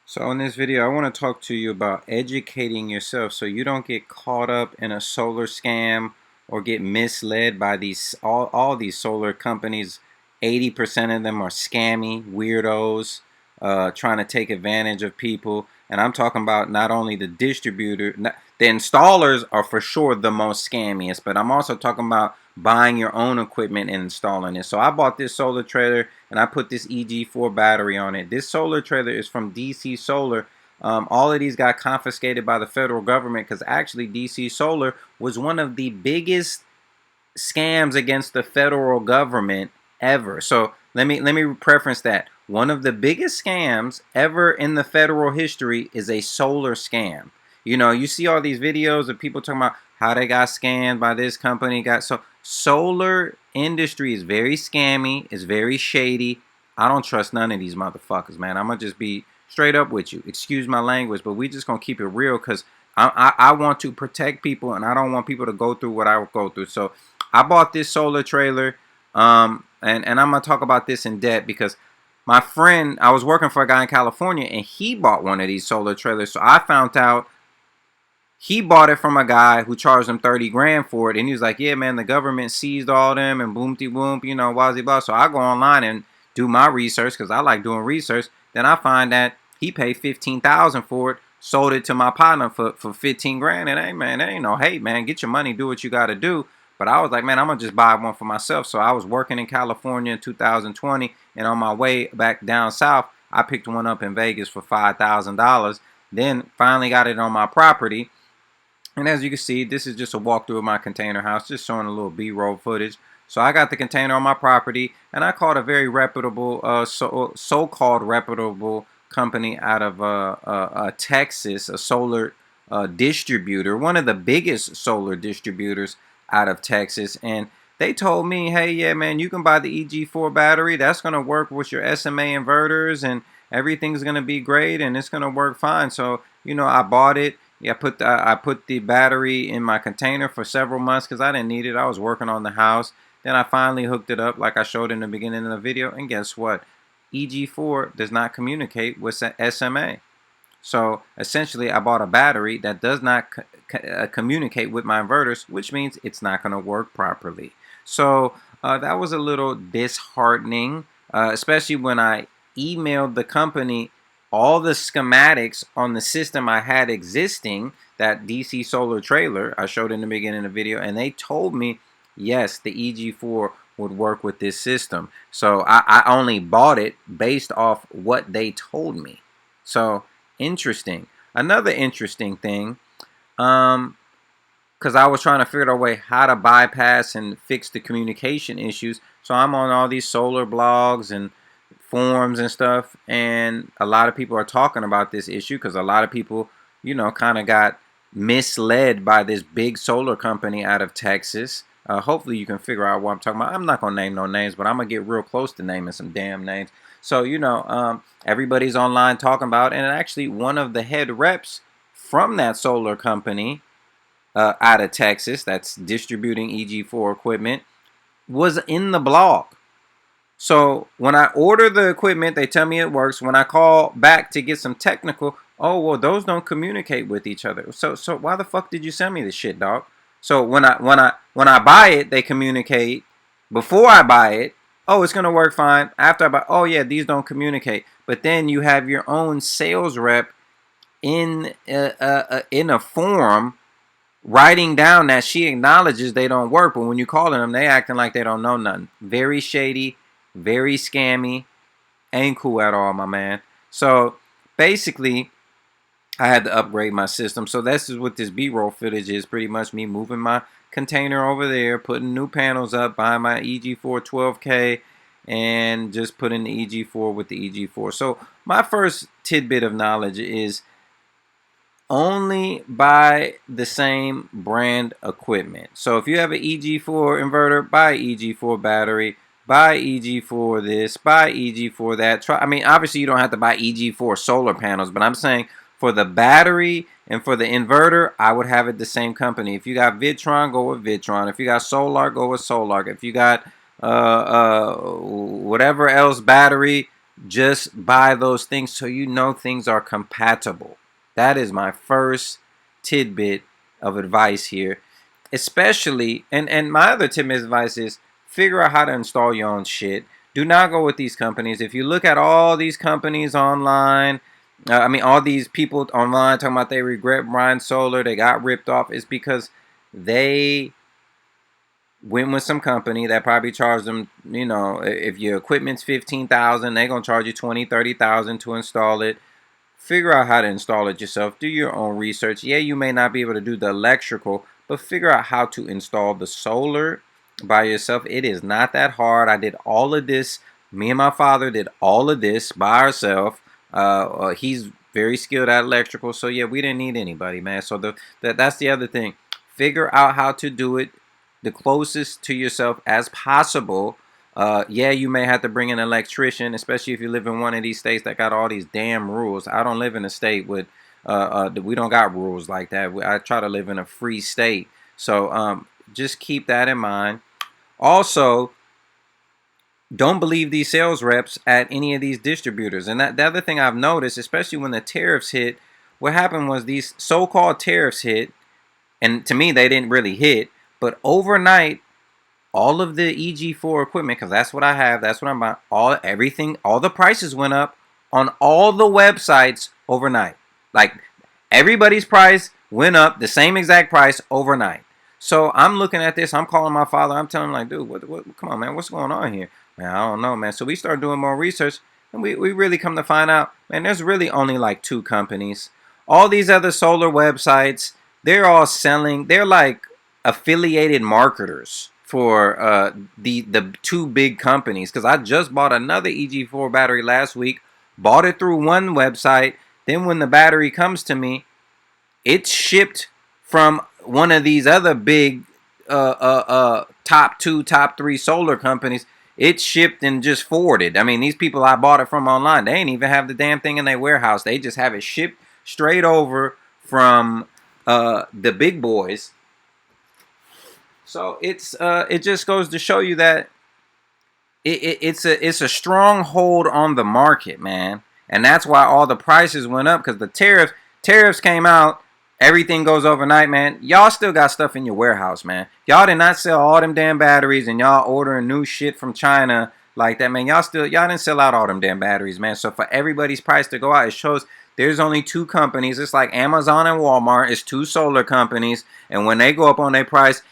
So in this video, I want to talk to you about educating yourself so you don't get caught up in a solar scam or get misled by all these solar companies. 80% of them are scammy weirdos trying to take advantage of people. And I'm talking about not only the distributor, the installers are for sure the most scammiest, but I'm also talking about buying your own equipment and installing it. So I bought this solar trailer and I put this EG4 battery on it. This solar trailer is from DC Solar. All of these got confiscated by the federal government because actually DC Solar was one of the biggest scams against the federal government ever. So let me preference that. One of the biggest scams ever in the federal history is a solar scam. You know, you see all these videos of people talking about how they got scammed by this company. So solar industry is very scammy. It's very shady. I don't trust none of these motherfuckers, man. I'm gonna just be straight up with you. Excuse my language, but we just gonna keep it real because I want to protect people and I don't want people to go through what I go through. So I bought this solar trailer, and I'm gonna talk about this in depth because my friend, I was working for a guy in California, and he bought one of these solar trailers. So I found out he bought it from a guy who charged him 30 grand for it, and he was like, "Yeah, man, the government seized all them and boom, boom, you know, blah, blah." So I go online and do my research because I like doing research. Then I find that he paid 15,000 for it, sold it to my partner for 15 grand. And hey, man, there ain't no hate, man. Get your money, do what you got to do. But I was like, man, I'm gonna just buy one for myself. So I was working in California in 2020, and on my way back down south, I picked one up in Vegas for $5,000. Then finally got it on my property. And as you can see, this is just a walkthrough of my container house, just showing a little B-roll footage. So I got the container on my property, and I called a very reputable, so-called reputable company out of Texas, a solar distributor, one of the biggest solar distributors out of Texas. And they told me, hey, yeah, man, you can buy the EG4 battery. That's going to work with your SMA inverters, and everything's going to be great, and it's going to work fine. So, you know, I bought it. Yeah, I put the battery in my container for several months because I didn't need it. I was working on the house. Then I finally hooked it up like I showed in the beginning of the video. And guess what? EG4 does not communicate with SMA. So essentially, I bought a battery that does not communicate with my inverters, which means it's not going to work properly. So that was a little disheartening, especially when I emailed the company all the schematics on the system I had existing, that DC solar trailer I showed in the beginning of the video, and they told me, yes, the EG4 would work with this system. So I only bought it based off what they told me. So interesting. Another interesting thing, because I was trying to figure out a way how to bypass and fix the communication issues. So I'm on all these solar blogs and forums and stuff, and a lot of people are talking about this issue because a lot of people, you know, kind of got misled by this big solar company out of Texas. Hopefully you can figure out what I'm talking about. I'm not going to name no names, but I'm going to get real close to naming some damn names. So, you know, everybody's online talking about it, and actually one of the head reps from that solar company out of Texas that's distributing EG4 equipment was in the blog. So when I order the equipment, they tell me it works. When I call back to get some technical, oh well, those don't communicate with each other. So why the fuck did you send me this shit, dog? So when I buy it, they communicate. Before I buy it, oh, it's gonna work fine. After I buy, oh yeah, these don't communicate. But then you have your own sales rep in a forum writing down that she acknowledges they don't work, but when you call them, they acting like they don't know nothing. Very shady, very scammy, ain't cool at all, my man. So basically, I had to upgrade my system. So this is what this B-roll footage is, pretty much me moving my container over there, putting new panels up, buying my EG4 12K, and just putting the EG4 with the EG4. So my first tidbit of knowledge is only buy the same brand equipment. So if you have an EG4 inverter, buy EG4 battery, buy EG4 this, buy EG4 that. I mean, obviously you don't have to buy EG4 solar panels, but I'm saying for the battery and for the inverter, I would have it the same company. If you got Vitron, go with Vitron. If you got Solar, go with Solar. If you got whatever else battery, just buy those things so you know things are compatible. That is my first tidbit of advice here. Especially, and my other tidbit of advice is figure out how to install your own shit. Do not go with these companies. If you look at all these companies online, all these people online talking about they regret buying solar, they got ripped off, it's because they went with some company that probably charged them, if your equipment's 15,000, they're going to charge you 20, 30,000 to install it. Figure out how to install it yourself. Do your own research. Yeah, you may not be able to do the electrical, but figure out how to install the solar by yourself. It is not that hard. I did all of this. Me and my father did all of this by ourselves. He's very skilled at electrical, so yeah, we didn't need anybody, man. So that's the other thing. Figure out how to do it the closest to yourself as possible. Yeah, you may have to bring an electrician, especially if you live in one of these states that got all these damn rules. I don't live in a state with, we don't got rules like that. I try to live in a free state. So just keep that in mind. Also, don't believe these sales reps at any of these distributors. And the other thing I've noticed, especially when the tariffs hit, what happened was these so-called tariffs hit, and to me, they didn't really hit, but overnight, all of the EG4 equipment, because that's what I have, that's what I'm buying, all the prices went up on all the websites overnight. Like, everybody's price went up the same exact price overnight. So I'm looking at this, I'm calling my father, I'm telling him, like, dude, what come on, man, what's going on here? Man, I don't know, man. So we start doing more research, and we really come to find out, man, there's really only like 2 companies. All these other solar websites, they're all selling, they're like affiliated marketers for the 2 big companies. Because I just bought another EG4 battery last week, bought it through one website. Then when the battery comes to me, it's shipped from one of these other big top 2, top 3 solar companies. It's shipped and just forwarded. I mean, these people I bought it from online, they ain't even have the damn thing in their warehouse. They just have it shipped straight over from the big boys. So it just goes to show you that it's a strong hold on the market, man, and that's why all the prices went up, because the tariffs came out. Everything goes overnight, man. Y'all still got stuff in your warehouse, man. Y'all did not sell all them damn batteries, and y'all ordering new shit from China like that, man. Y'all didn't sell out all them damn batteries, man. So for everybody's price to go out, it shows there's only 2 companies. It's like Amazon and Walmart. It's 2 solar companies, and when they go up on their price,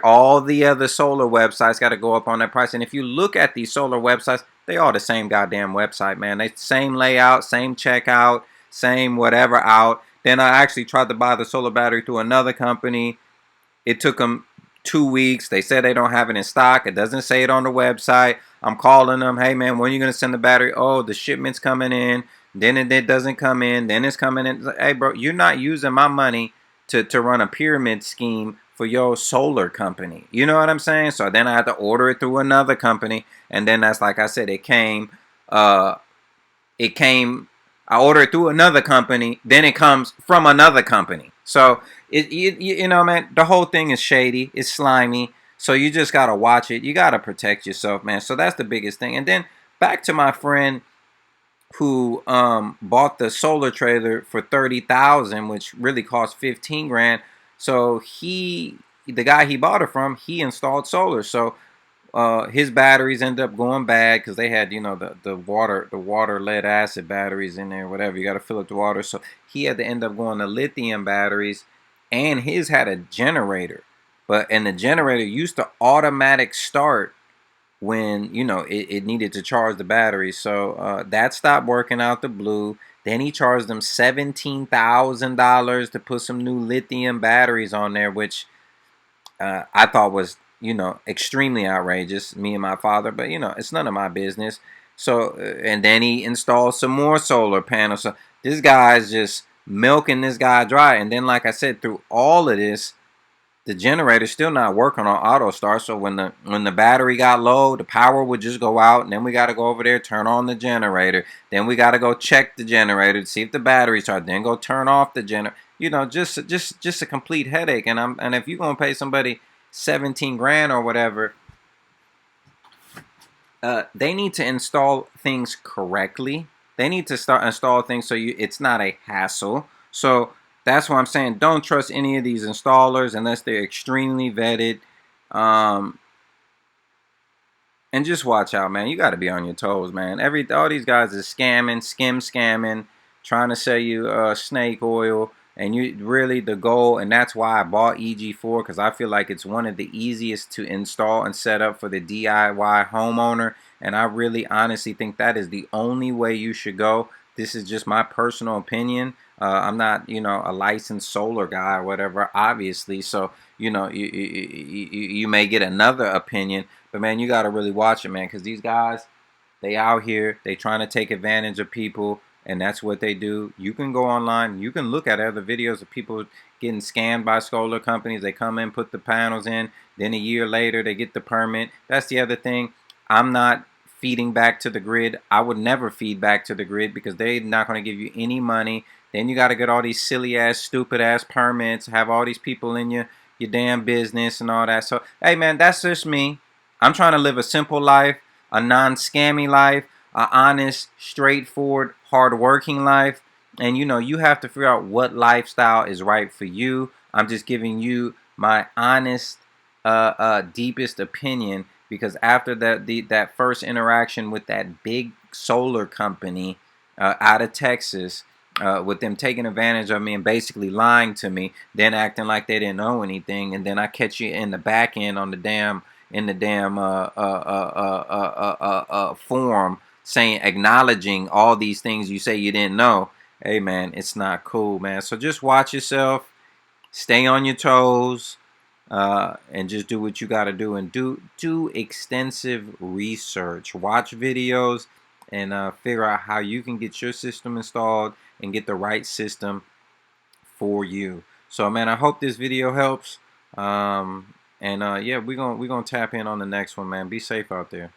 all the other solar websites got to go up on their price. And if you look at these solar websites, they all the same goddamn website, man. They same layout, same checkout, same whatever out. Then I actually tried to buy the solar battery through another company. It took them 2 weeks. They said they don't have it in stock. It doesn't say it on the website. I'm calling them. Hey, man, when are you going to send the battery? Oh, the shipment's coming in. Then it doesn't come in. Then it's coming in. Hey, bro, you're not using my money to run a pyramid scheme for your solar company. You know what I'm saying? So then I had to order it through another company. And then that's like I said, it came. I order it through another company, then it comes from another company. So, you know, man, the whole thing is shady. It's slimy. So you just got to watch it. You got to protect yourself, man. So that's the biggest thing. And then back to my friend who bought the solar trailer for $30,000, which really cost 15 grand. So the guy he bought it from, he installed solar. So his batteries end up going bad because they had, the water lead acid batteries in there, whatever. You got to fill up the water. So he had to end up going to lithium batteries, and his had a generator. And the generator used to automatic start when, it needed to charge the battery. So that stopped working out the blue. Then he charged them $17,000 to put some new lithium batteries on there, which I thought was, extremely outrageous, me and my father, but it's none of my business. So, and then he installed some more solar panels. So this guy's just milking this guy dry. And then, like I said, through all of this, the generator's still not working on auto start. So when the battery got low, the power would just go out, and then we got to go over there, turn on the generator. Then we got to go check the generator to see if the battery starts. Then go turn off the generator. Just a complete headache. And if you're gonna pay somebody 17 grand or whatever, they need to install things correctly. They need to start install things so it's not a hassle. So that's why I'm saying don't trust any of these installers unless they're extremely vetted. Um, and just watch out, man. You got to be on your toes, man. All these guys is scamming, trying to sell you snake oil, and you really the goal. And that's why I bought EG4, because I feel like it's one of the easiest to install and set up for the DIY homeowner. And I really honestly think that is the only way you should go. This is just my personal opinion. I'm not, a licensed solar guy or whatever, obviously. So, you may get another opinion. But, man, you got to really watch it, man, because these guys, they out here, they trying to take advantage of people, and that's what they do. You can go online. You can look at other videos of people getting scammed by solar companies. They come in, put the panels in. Then a year later, they get the permit. That's the other thing. I'm not feeding back to the grid. I would never feed back to the grid because they're not going to give you any money. Then you got to get all these silly-ass, stupid-ass permits, have all these people in your damn business and all that. So, hey, man, that's just me. I'm trying to live a simple life, a non-scammy life, a honest, straightforward, hard-working life. And you have to figure out what lifestyle is right for you. I'm just giving you my honest, deepest opinion, because after that first interaction with that big solar company out of Texas, with them taking advantage of me and basically lying to me, then acting like they didn't know anything, and then I catch you in the back end on the damn form saying, acknowledging all these things you say you didn't know. Hey, man, it's not cool, man. So just watch yourself, stay on your toes, and just do what you got to do, and do extensive research. Watch videos and figure out how you can get your system installed and get the right system for you. So, man, I hope this video helps. Yeah, we're gonna tap in on the next one, man. Be safe out there.